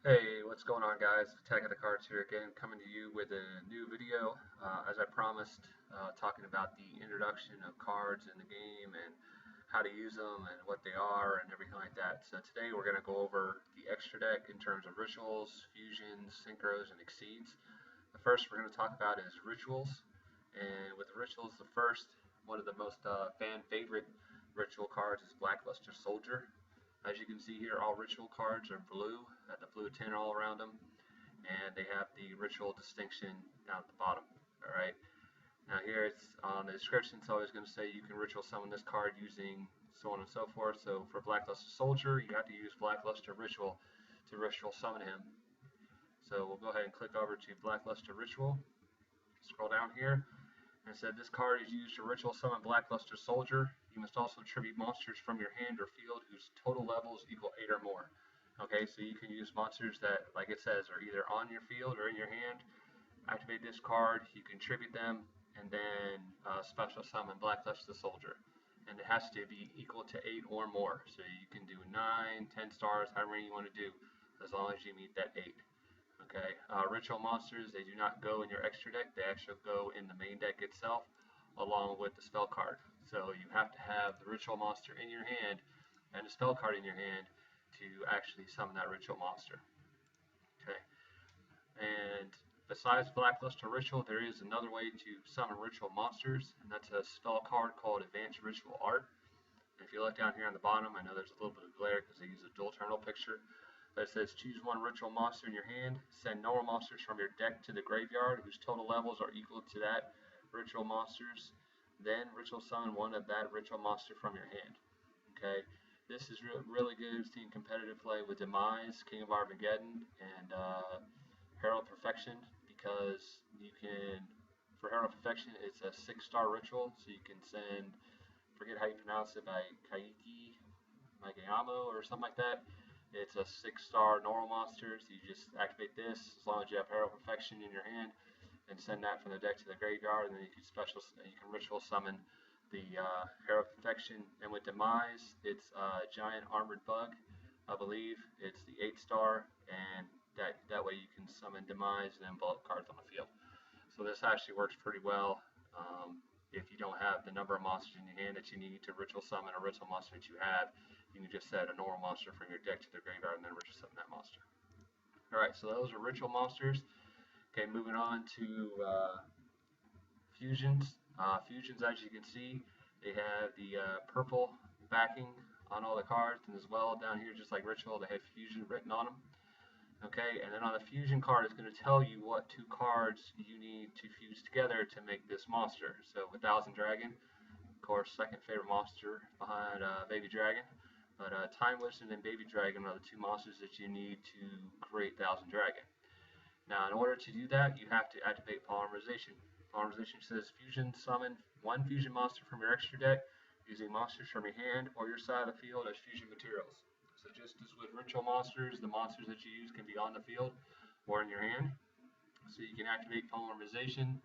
Hey, what's going on, guys? Attack of the Cards here again, coming to you with a new video. As I promised, talking about the introduction of cards in the game and how to use them and what they are and everything like that. So today we're going to go over the extra deck in terms of rituals, fusions, synchros, and exceeds. The first we're going to talk about is rituals. And with rituals, the first, one of the most fan favorite ritual cards is Blackluster Soldier. As you can see here, all ritual cards are blue, at the blue tint all around them, and they have the ritual distinction down at the bottom. All right. Now here it's on the description. It's always going to say you can ritual summon this card using so on and so forth. So for Blackluster Soldier, you have to use Blackluster Ritual to ritual summon him. So we'll go ahead and click over to Blackluster Ritual. Scroll down here, and said this card is used to ritual summon Blackluster Soldier. You must also tribute monsters from your hand or field whose total levels equal 8 or more. Okay, so you can use monsters that, like it says, are either on your field or in your hand. Activate this card, you can tribute them, and then special summon Blackluster Soldier. And it has to be equal to 8 or more. So you can do 9, 10 stars, however many you want to do, as long as you meet that 8. Okay, ritual monsters, they do not go in your extra deck, they actually go in the main deck itself along with the spell card. So you have to have the ritual monster in your hand and the spell card in your hand to actually summon that ritual monster. Okay, and besides Blackluster Ritual, there is another way to summon ritual monsters, and that's a spell card called Advanced Ritual Art. And if you look down here on the bottom, I know there's a little bit of glare because they use a dual terminal picture. But it says choose one ritual monster in your hand, send normal monsters from your deck to the graveyard whose total levels are equal to that ritual monsters. Then ritual summon one of that ritual monster from your hand. Okay, this is really good. Seeing competitive play with Demise, King of Armageddon, and Herald Perfection, because you can, for Herald Perfection, it's a 6-star ritual, so you can send, forget how you pronounce it, by Kaiki Magayamo or something like that. It's a 6-star normal monster, so you just activate this as long as you have Herald Perfection in your hand, and send that from the deck to the graveyard, and then you can ritual summon the Herald Perfection. And with Demise, it's a giant armored bug, I believe. It's the 8-star, and that way you can summon Demise and then blow up cards on the field. So this actually works pretty well. If you don't have the number of monsters in your hand that you need to ritual summon a ritual monster that you have, you can just set a normal monster from your deck to the graveyard and then ritual summon that monster. Alright, so those are ritual monsters. Okay, moving on to fusions. Fusions, as you can see, they have the purple backing on all the cards, and as well down here, just like ritual, they have fusion written on them. Okay, and then on the fusion card, it's going to tell you what 2 cards you need to fuse together to make this monster. So with Thousand Dragon, of course, second favorite monster behind Baby Dragon. But Time Wizard and Baby Dragon are the 2 monsters that you need to create Thousand Dragon. Now, in order to do that, you have to activate Polymerization. Polymerization says fusion summon 1 fusion monster from your extra deck using monsters from your hand or your side of the field as fusion materials. So just as with ritual monsters, the monsters that you use can be on the field or in your hand. So you can activate Polymerization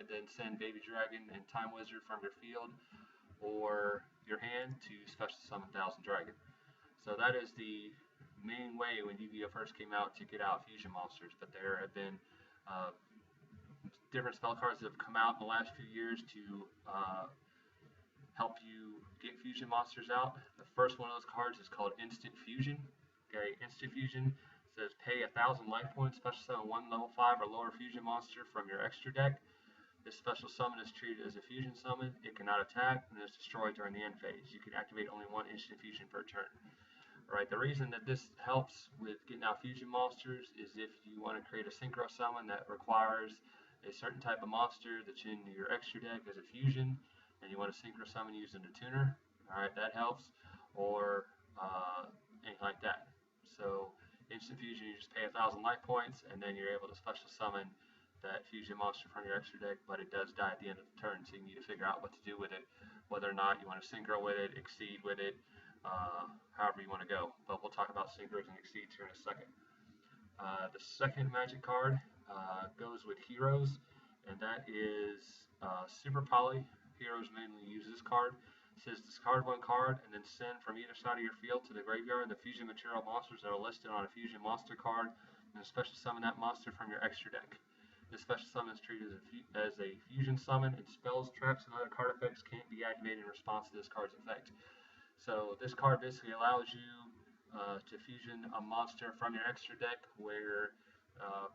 and then send Baby Dragon and Time Wizard from your field or your hand to special summon Thousand Dragon. So that is the main way when Yu-Gi-Oh! First came out to get out fusion monsters, but there have been different spell cards that have come out in the last few years to help you get fusion monsters out. The first one of those cards is called Instant Fusion. Okay, Instant Fusion says pay 1,000 life points, special summon 1 level 5 or lower fusion monster from your extra deck. This special summon is treated as a fusion summon. It cannot attack and is destroyed during the end phase. You can activate only 1 instant fusion per turn. Alright, the reason that this helps with getting out fusion monsters is if you want to create a synchro summon that requires a certain type of monster that's in your extra deck as a fusion, and you want to synchro summon using a tuner. Alright, that helps. Or anything like that. So instant fusion, you just pay 1,000 life points, and then you're able to special summon that fusion monster from your extra deck, but it does die at the end of the turn, so you need to figure out what to do with it, whether or not you want to synchro with it, exceed with it, however you want to go. But we'll talk about synchros and exceeds here in a second. The second magic card goes with Heroes, and that is Super Poly. Heroes mainly use this card. It says discard one card and then send from either side of your field to the graveyard the fusion material monsters that are listed on a fusion monster card, and special summon that monster from your extra deck. This special summon is treated as a fusion summon, and spells, traps, and other card effects can't be activated in response to this card's effect. So this card basically allows you to fusion a monster from your extra deck where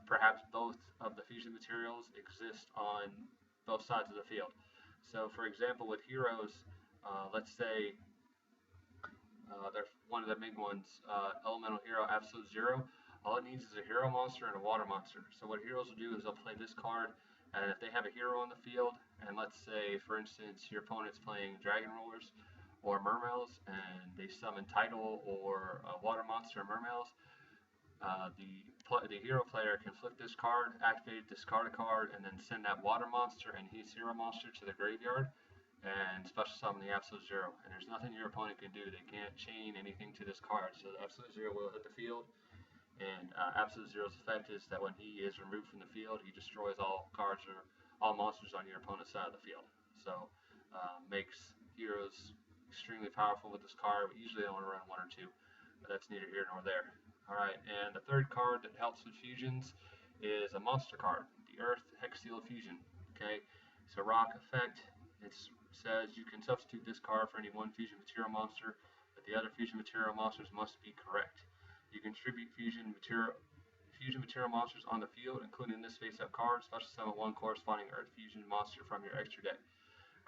perhaps both of the fusion materials exist on both sides of the field. So for example, with heroes, let's say there's one of the big ones, Elemental Hero Absolute Zero. All it needs is a hero monster and a water monster. So what heroes will do is they'll play this card, and if they have a hero on the field, and let's say, for instance, your opponent's playing Dragon Rollers or Mermails, and they summon Tidal or a water monster or Mermails, the hero player can flip this card, activate, discard a card, and then send that water monster and his hero monster to the graveyard, and special summon the Absolute Zero. And there's nothing your opponent can do. They can't chain anything to this card. So the Absolute Zero will hit the field, and Absolute Zero's effect is that when he is removed from the field, he destroys all cards or all monsters on your opponent's side of the field. So makes heroes extremely powerful with this card. We usually only run one or two, but that's neither here nor there. Alright, and the third card that helps with fusions is a monster card, the Earth Hexsteel Fusion. Okay, it's a rock effect. It says you can substitute this card for any one fusion material monster, but the other fusion material monsters must be correct. You can distribute fusion material monsters on the field, including this face-up card, special summon one corresponding Earth fusion monster from your extra deck.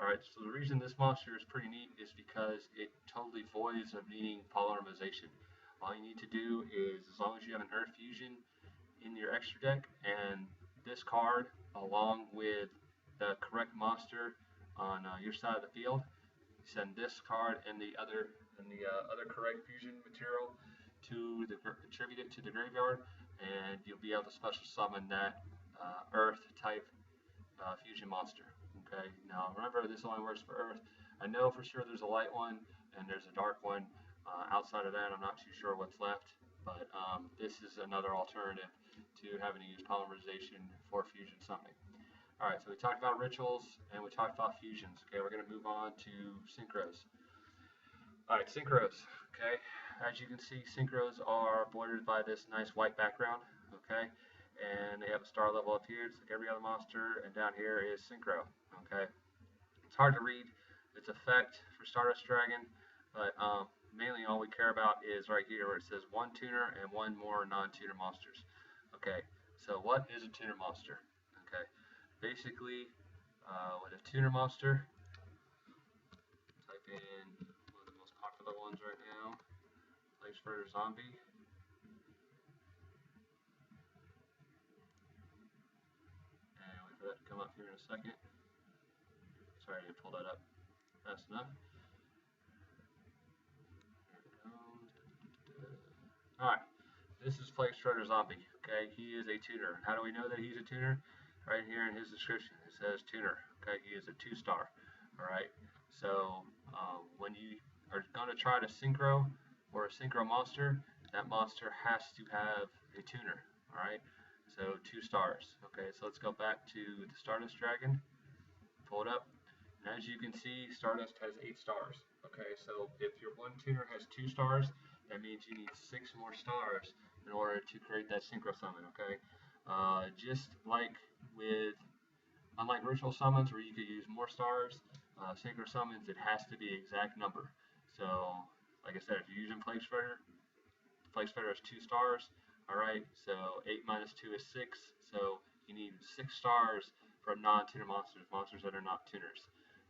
Alright, so the reason this monster is pretty neat is because it totally voids of needing polymerization. All you need to do is, as long as you have an Earth fusion in your extra deck, and this card, along with the correct monster on your side of the field, send this card and the other correct fusion material to attribute it to the graveyard, and you'll be able to special summon that Earth type fusion monster. Okay, now remember, this only works for Earth. I know for sure there's a light one and there's a dark one. Outside of that, I'm not too sure what's left, but this is another alternative to having to use polymerization for fusion summoning. Alright, so we talked about rituals and we talked about fusions. Okay, we're going to move on to synchros. Alright, synchros. Okay, as you can see, synchros are bordered by this nice white background. Okay, and they have a star level up here, just like every other monster, and down here is synchro. Okay, it's hard to read its effect for Stardust Dragon, but mainly all we care about is right here where it says one tuner and one more non-tuner monsters. Okay, so what is a tuner monster? Okay, basically with a tuner monster, type in one of the most popular ones right now, Place for Zombie. And wait for that to come up here in a second. Sorry, I didn't pull that up fast enough. Alright, this is Plague Strider Zombie. Okay, he is a tuner. How do we know that he's a tuner? Right here in his description, it says tuner. Okay, he is a 2-star. Alright, so when you are going to try to synchro or a synchro monster, that monster has to have a tuner. Alright, so 2 stars. Okay, so let's go back to the Stardust Dragon. Pull it up. And as you can see, Stardust has 8 stars. Okay, so if your one tuner has 2 stars, that means you need 6 more stars in order to create that synchro summon. Okay, just like unlike ritual summons where you could use more stars, synchro summons, it has to be exact number. So, like I said, if you're using Plague Spreader has 2 stars. Alright, so 8 minus 2 is 6. So you need 6 stars from non-tuner monsters that are not tuners.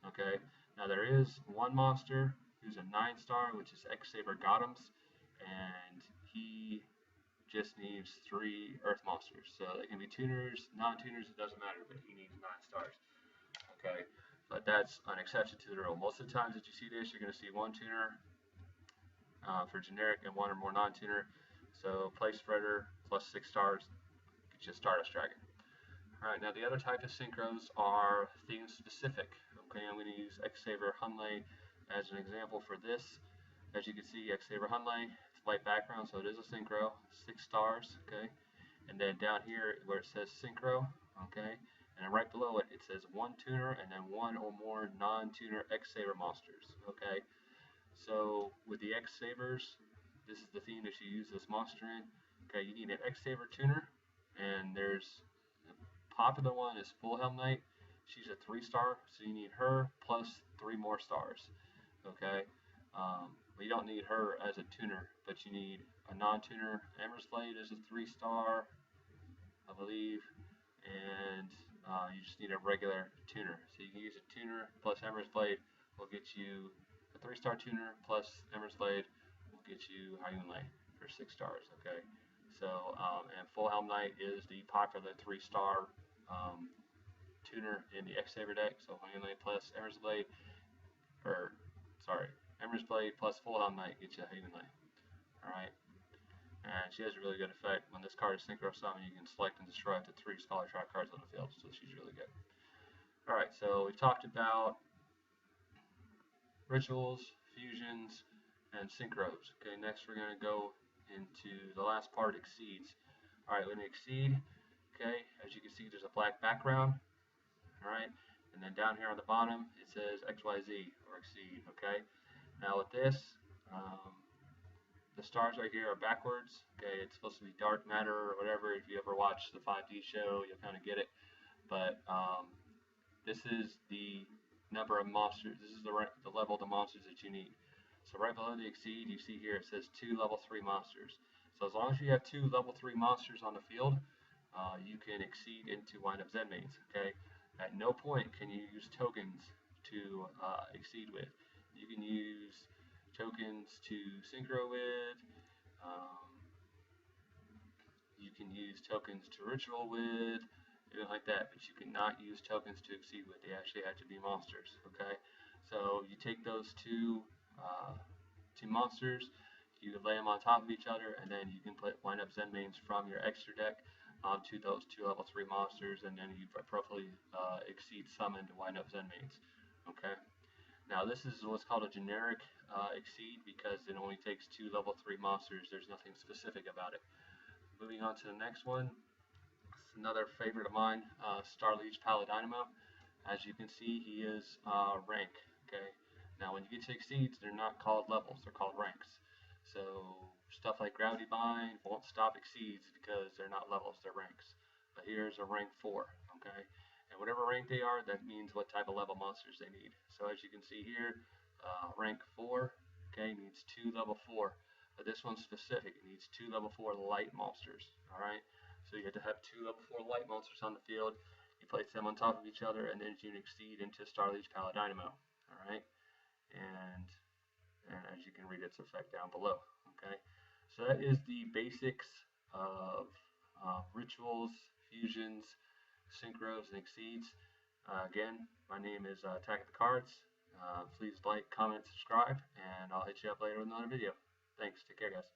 Okay, now there is one monster who's a 9-star, which is Xyzs Gotems, and he just needs 3 Earth monsters. So they can be tuners, non-tuners, it doesn't matter, but he needs 9 stars. Okay, but that's an exception to the rule. Most of the times that you see this, you're going to see 1 tuner for generic and 1 or more non-tuner. So Place Spreader plus 6 stars gets you a Stardust Dragon. Alright, now the other type of synchros are theme specific. Okay, I'm going to use Xyzs Hunley as an example for this. As you can see, Xyzs Hunley, it's white background, so it is a synchro, 6 stars. Okay, and then down here where it says synchro, okay, and then right below it, it says one tuner and then one or more non-tuner Xyzs monsters. Okay, so with the Xyzs, this is the theme that you use this monster in. Okay, you need an Xyz tuner, and there's a popular one is Full Helm Knight. She's a 3-star, so you need her plus 3 more stars. Okay, but you don't need her as a tuner, but you need a non-tuner. Ember's Blade is a 3-star, I believe, and you just need a regular tuner. So you can use a tuner plus Ember's Blade will get you a 3-star tuner plus Ember's Blade will get you Hyunlei for 6 stars. Okay, so and Full Helm Knight is the popular 3-star tuner in the Xyz deck. So Hyunlei plus Ember's Blade, or sorry, Ember's Blade plus Full Helm Knight gets you Hyunlei. All right. And she has a really good effect. When this card is Synchro Summon, you can select and destroy up to 3 Scholar Trap cards on the field, so she's really good. Alright, so we've talked about rituals, fusions, and synchros. Okay, next we're going to go into the last part, Xyzs. Alright, when you Xyz, okay, as you can see, there's a black background. Alright, and then down here on the bottom, it says XYZ, or Xyz, okay? Now with this, the stars right here are backwards. Okay, it's supposed to be dark matter or whatever. If you ever watch the 5D show, you'll kind of get it. But this is the number of monsters. This is the level of the monsters that you need. So right below the Xyz, you see here it says 2 level 3 monsters. So as long as you have 2 level 3 monsters on the field, you can Xyz into wind-up Zenmaines. Okay, at no point can you use tokens to Xyz with. You can use tokens to synchro with, you can use tokens to ritual with, anything like that, but you cannot use tokens to Xyz with. They actually have to be monsters. Okay, so you take those two monsters, you lay them on top of each other, and then you can put wind-up Zenmaines from your extra deck onto those 2 level 3 monsters, and then you appropriately Xyz summon to wind-up Zenmaines. Okay. Now this is what's called a generic Xyz because it only takes 2 level 3 monsters. There's nothing specific about it. Moving on to the next one. It's another favorite of mine, Starliege Paladynamo. As you can see, he is rank. Okay. Now when you get to Xyz, they're not called levels, they're called ranks. So stuff like Gravity Bind won't stop Xyz because they're not levels, they're ranks. But here's a rank 4. Okay. And whatever rank they are, that means what type of level monsters they need. So as you can see here, rank 4, okay, needs 2 level 4. But this one's specific. It needs 2 level 4 light monsters. Alright? So you have to have 2 level 4 light monsters on the field. You place them on top of each other, and then you can Xyz into Starliege Paladynamo. Alright? And as you can read its effect down below. Okay? So that is the basics of rituals, fusions, synchros, and Xyzs. Again, my name is Attack of the Cards. Please like, comment, subscribe, and I'll hit you up later with another video. Thanks. Take care, guys.